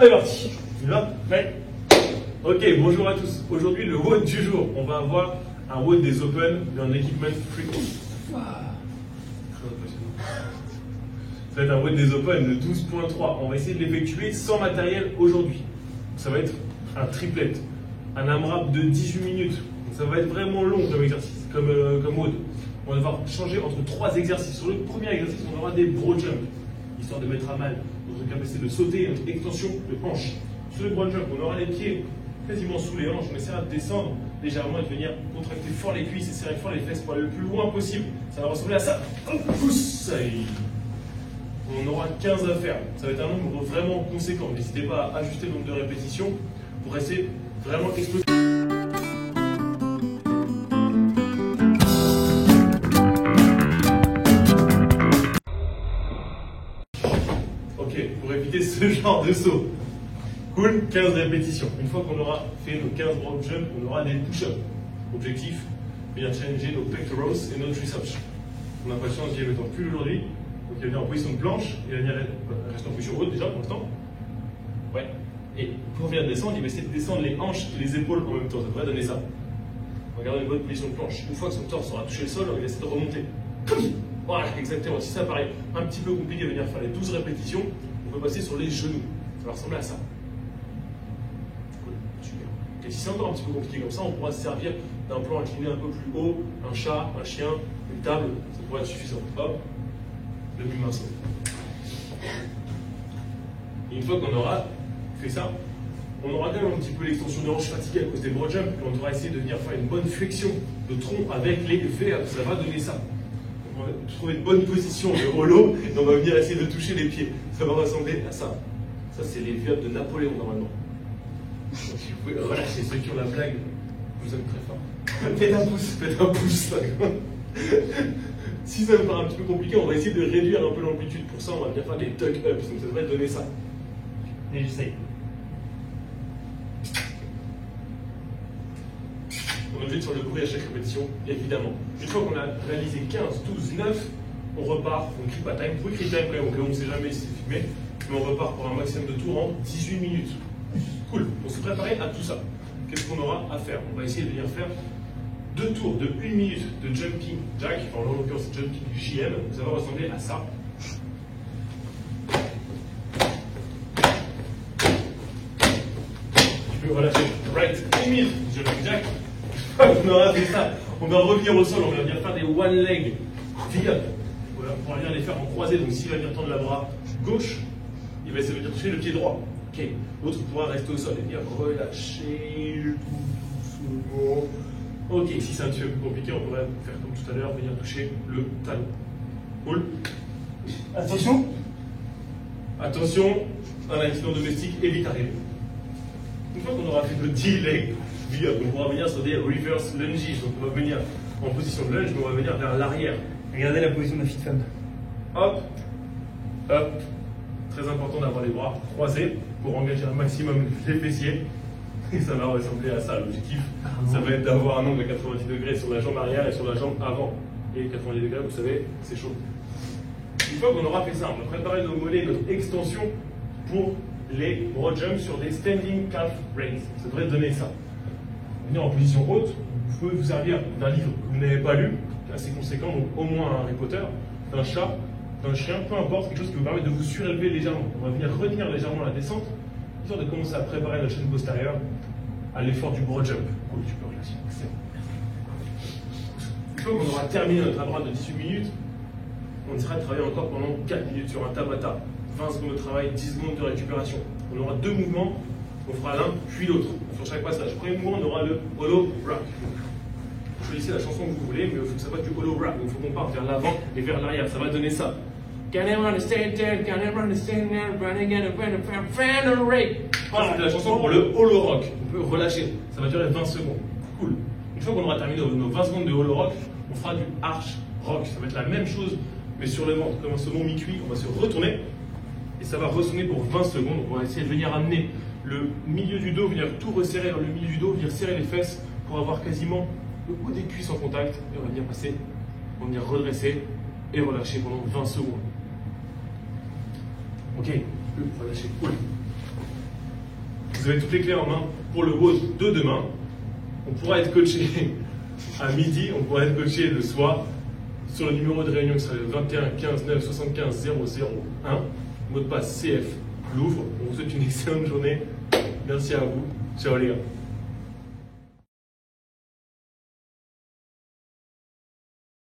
On est parti. Tu vas? Prêt? Ok, bonjour à tous. Aujourd'hui, le WOD du jour. On va avoir un WOD des Open d'un Equipment Freak. Ça va être un WOD des Open de 12.3. On va essayer de l'effectuer sans matériel aujourd'hui. Ça va être un triplet, un AMRAP de 18 minutes. Donc ça va être vraiment long comme exercice, comme WOD. On va devoir changer entre 3 exercices. Sur le premier exercice, on aura des bro jump, histoire de mettre à mal notre capacité de sauter, notre extension de hanche. Sur le bro jump, on aura les pieds quasiment sous les hanches. On essaiera de descendre légèrement et de venir contracter fort les cuisses et serrer fort les fesses pour aller le plus loin possible. Ça va ressembler à ça. Pousse. On aura 15 à faire. Ça va être un nombre vraiment conséquent. N'hésitez pas à ajuster le nombre de répétitions pour essayer vraiment exploser. Ok, pour éviter ce genre de saut. Cool, 15 répétitions. Une fois qu'on aura fait nos 15 rock jumps, on aura des push-ups. Objectif, venir challenger nos pectorals et nos triceps. On n'a pas de chance d'y mettre en pull aujourd'hui. Donc il va venir en position de planche, il va venir rester en position haute déjà pour l'instant. Ouais. Et pour venir descendre, il va essayer de descendre les hanches et les épaules en même temps. Ça devrait donner ça. Regardez une bonne position de planche. Une fois que son torse aura touché le sol, il va essayer de remonter. Voilà, exactement. Si ça paraît un petit peu compliqué de venir faire les 12 répétitions, on peut passer sur les genoux. Ça va ressembler à ça. Cool, super. Et si c'est encore un petit peu compliqué comme ça, on pourra se servir d'un plan incliné un peu plus haut, un chat, un chien, une table, ça pourrait être suffisant. Hop, le plus mince. Et une fois qu'on aura fait ça, on aura quand même un petit peu l'extension de hanche fatiguée à cause des bro jumps, et on devra essayer de venir faire une bonne flexion de tronc avec les V-ups. Ça va donner ça. On va trouver une bonne position de holo et on va venir essayer de toucher les pieds. Ça va ressembler à ça. Ça, c'est les V-ups de Napoléon normalement. Donc, vous pouvez relâcher ceux qui ont la blague. Je vous aime très fort. Faites un pouce. Si ça me paraît un petit peu compliqué, on va essayer de réduire un peu l'amplitude. Pour ça, on va venir faire des tuck ups. Donc ça devrait donner ça. Et j'essaye. On est obligé de faire le bruit à chaque répétition, évidemment. Une fois qu'on a réalisé 15, 12, 9, on repart. On ne crie pas time. Vous pouvez crier time quand même, on ne sait jamais si c'est filmé. Mais on repart pour un maximum de tours en 18 minutes. Cool. Pour se préparer à tout ça, qu'est-ce qu'on aura à faire? On va essayer de venir faire 2 tours de 1 minute de jumping jack, enfin en l'occurrence c'est jumping JM, ça va ressembler à ça. Tu peux relâcher right 1 minute jumping jack. On aura fait ça. On va revenir au sol, on va venir faire des one leg V-up. Voilà, on va venir les faire en croisé, donc s'il va venir tendre la bras gauche, il va essayer de venir toucher le pied droit. Ok, l'autre pourra rester au sol et venir relâcher doucement. Ok, si c'est un petit peu plus compliqué, on pourrait faire comme tout à l'heure, venir toucher le talon. Cool. Attention. Attention, un accident domestique est vite arrivé. Une fois qu'on aura fait le D-leg, on pourra venir sur des reverse lunges. Donc on va venir en position de lunge, mais on va venir vers l'arrière. Regardez la position de la petite femme. Hop, hop. Très important d'avoir les bras croisés pour engager un maximum les fessiers. Et ça va ressembler à ça. L'objectif, ça va être d'avoir un angle de 90 degrés sur la jambe arrière et sur la jambe avant. Et 90 degrés, vous savez, c'est chaud. Une fois qu'on aura fait ça, on va préparer nos mollets, notre extension pour les broad jumps sur des standing calf raises. Ça devrait donner ça. Venir en position haute, vous pouvez vous servir d'un livre que vous n'avez pas lu, qui est assez conséquent, donc au moins un Harry Potter, d'un chat, d'un chien, peu importe, quelque chose qui vous permet de vous surélever légèrement. On va venir retenir légèrement la descente, histoire de commencer à préparer notre chaîne postérieure à l'effort du broad jump. Cool, tu peux relâcher. Une fois qu'on aura terminé notre AMRAP de 18 minutes, on essaiera de travailler encore pendant 4 minutes sur un Tabata. 20 secondes de travail, 10 secondes de récupération. On aura 2 mouvements, on fera l'un puis l'autre sur chaque passage. Premier mouvement, on aura le holo rock. Choisissez la chanson que vous voulez, mais il faut que ça soit du holo rock. Il faut qu'on parte vers l'avant et vers l'arrière. Ça va donner ça. Can everyone stand there? Can everyone stand there? Running and a rate. Voilà, c'est la chanson pour le holo rock. On peut relâcher. Ça va durer 20 secondes. Cool. Une fois qu'on aura terminé nos 20 secondes de holo rock, on fera du arch rock. Ça va être la même chose, mais sur le ventre. Comme un saumon mi-cuit, on va se retourner et ça va ressonner pour 20 secondes. On va essayer de venir amener le milieu du dos, venir tout resserrer dans le milieu du dos, venir serrer les fesses pour avoir quasiment le haut des cuisses en contact. Et on va venir passer, on va venir redresser et relâcher pendant 20 secondes. Ok, relâcher, cool. Vous avez toutes les clés en main pour le WOD de demain. On pourra être coaché à midi, on pourra être coaché le soir sur le numéro de réunion qui sera le 21 15 9 75 001. Mot de passe CF Louvre. On vous souhaite une excellente journée. Merci à vous. Ciao les gars.